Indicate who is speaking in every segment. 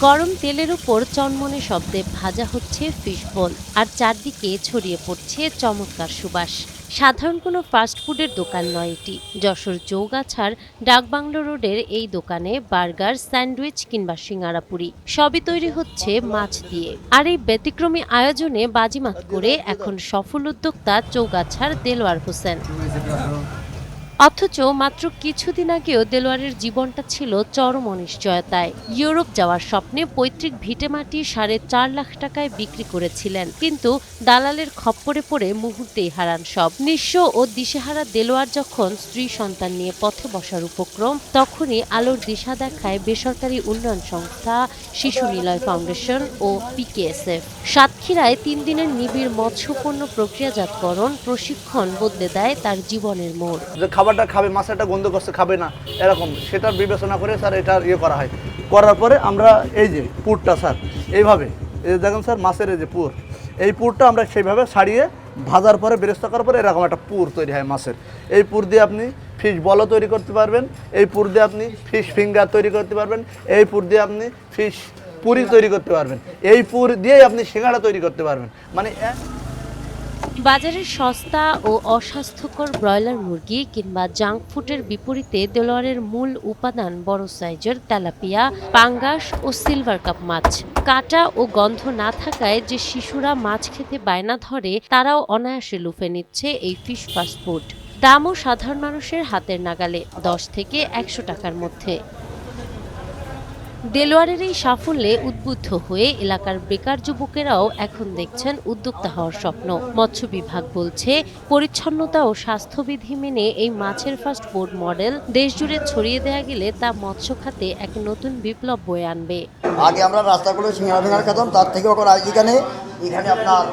Speaker 1: গরম তেলের উপর চনমনে শব্দে ভাজা হচ্ছে ফিশ বোল, আর চারদিকে ছড়িয়ে পড়ছে চমৎকার সুবাস। সাধারণ কোনো ফাস্টফুডের দোকান নয় এটি। যশোর চৌগাছার ডাকবাংলো রোডের এই দোকানে বার্গার, স্যান্ডউইচ কিংবা সিঙ্গারাপুরি সবই তৈরি হচ্ছে মাছ দিয়ে। আর এই ব্যতিক্রমী আয়োজনে বাজিমাত করে এখন সফল উদ্যোক্তা চৌগাছার দেলোয়ার হোসেন। অথচ মাত্র কিছুদিন আগেও দেলোয়ারের জীবনটা ছিল চরম অনিশ্চয়তায়। ইউরোপ যাওয়ার স্বপ্নে পৈতৃক ভিটেমাটি 4.5 লাখ টাকায় বিক্রি করেছিলেন, কিন্তু দালালের খপ্পরে পড়ে মুহূর্তেই হারান সব। নিঃস্ব ও দিশেহারা দেলোয়ার যখন স্ত্রী সন্তান নিয়ে পথে বসার উপক্রম, তখনই আলোর দিশা দেখায় বেসরকারি উন্নয়ন সংস্থা শিশু নিলয় ফাউন্ডেশন ও পিকেএসএফ। সাতক্ষীরায় 3 দিনের নিবিড় মৎস্যপণ্য প্রক্রিয়াজাতকরণ প্রশিক্ষণ বদলে দেয় তার জীবনের মোড়।
Speaker 2: খাবারটা খাবে, মাছটা গন্ধ করছে, খাবে না, এরকম সেটা বিবেচনা করে স্যার এটা করা হয়। করার পরে আমরা এই যে পুরটা স্যার এইভাবে দেখুন স্যার, মাছের এই যে পুর, এই পুরটা আমরা সেইভাবে ছাড়িয়ে ভাজার পরে বেরেস্তা করার পরে এরকম একটা পুর তৈরি হয় মাছের। এই পুর দিয়ে আপনি ফিশ বলও তৈরি করতে পারবেন, এই পুর দিয়ে আপনি ফিশ ফিঙ্গার তৈরি করতে পারবেন, এই পুর দিয়ে আপনি ফিশ পুরি তৈরি করতে পারবেন, এই পুর দিয়েই আপনি সিঙ্গাড়া তৈরি করতে পারবেন। মানে
Speaker 1: বাজারের সস্তা ও অস্বাস্থ্যকর ব্রয়লার মুরগি কিংবা জাঙ্ক ফুডের বিপরীতে দেলোয়ারের মূল উপাদান বড় সাইজের তেলাপিয়া, পাঙ্গাস ও সিলভার কাপ মাছ। কাঁটা ও গন্ধ না থাকায় যে শিশুরা মাছ খেতে বায়না ধরে, তারাও অনায়াসে লুফে নিচ্ছে এই ফিশ ফাস্টফুড। দামও সাধারণ মানুষের হাতের নাগালে, 10 থেকে 100 টাকার মধ্যে। দেলোয়ারের এই সাফল্যে উদ্বুদ্ধ হয়ে এলাকার বেকার যুবকেরাও এখন দেখছেন উদ্যোক্তা হওয়ার স্বপ্ন। মৎস্য বিভাগ বলছে, পরিচ্ছন্নতা ও স্বাস্থ্যবিধি মেনে এই মাছের ফাস্টফুড মডেল দেশজুড়ে ছড়িয়ে দেয়া গেলে তা মৎস্য খাতে এক নতুন বিপ্লব বয়ে আনবে।
Speaker 3: আগে আমরা রাস্তাগুলো সিঙ্গারা ফিঙ্গারা খেতাম, তার থেকে এখন এখানে আপনার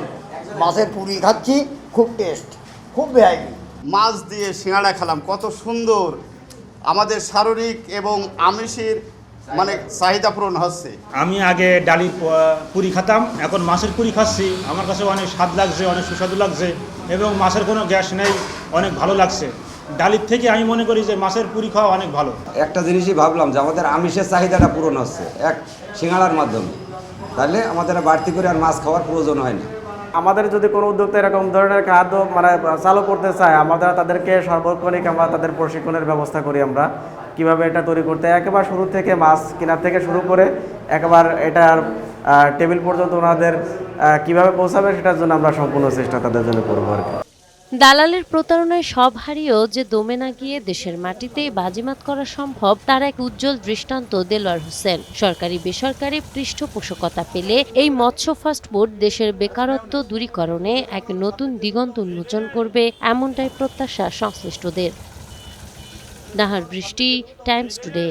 Speaker 3: মাছের পুরি খাচ্ছি, খুব টেস্ট, খুব ভ্যারাইটি।
Speaker 4: মাছ দিয়ে সিঙ্গাড়া খেলাম, কত সুন্দর, আমাদের শারীরিক এবং আমিষের মানে চাহিদা পূরণ হচ্ছে।
Speaker 5: আমি আগে ডালির পুরি খেতাম, এখন মাছের পুরি খাচ্ছি। আমার কাছে অনেক স্বাদ লাগছে, অনেক সুস্বাদু লাগছে এবং মাছের কোনো গ্যাস নেই, অনেক ভালো লাগছে। ডালির থেকে আমি মনে করি যে মাছের পুরি খাওয়া অনেক ভালো।
Speaker 6: একটা জিনিসই ভাবলাম যে আমাদের আমিষের চাহিদাটা পূরণ হচ্ছে এক সিঙ্গাড়ার মাধ্যমে, তাহলে আমাদের বাড়তি করে আর মাছ খাওয়ার প্রয়োজন হয় না।
Speaker 7: আমাদের যদি কোনো উদ্যোক্তা এরকম ধরনের খাদ্য চালু করতে চায়, আমরা তাদেরকে সর্বক্ষণিক আমরা তাদের প্রশিক্ষণের ব্যবস্থা করি। আমরা কিভাবে এটা তৈরি করতে হয়, একেবারে শুরু থেকে মাছ কেনার থেকে শুরু করে একেবারে এটার টেবিল পর্যন্ত ওনাদের কিভাবে পৌঁছাবে, সেটার জন্য আমরা সম্পূর্ণ চেষ্টা তাদের জন্য করবো আর কি।
Speaker 1: দালালের প্রতারণায় সব হারিয়েও যে দমে না গিয়ে দেশের মাটিতে বাজিমাত করা সম্ভব, তার এক উজ্জ্বল দৃষ্টান্ত দেলোয়ার হোসেন। সরকারি বেসরকারি পৃষ্ঠপোষকতা পেলে এই মৎস্য ফাস্টফুড দেশের বেকারত্ব দূরীকরণে এক নতুন দিগন্ত উন্মোচন করবে, এমনটাই প্রত্যাশা সংশ্লিষ্টদের। নাহার বৃষ্টি, টাইমস টুডে।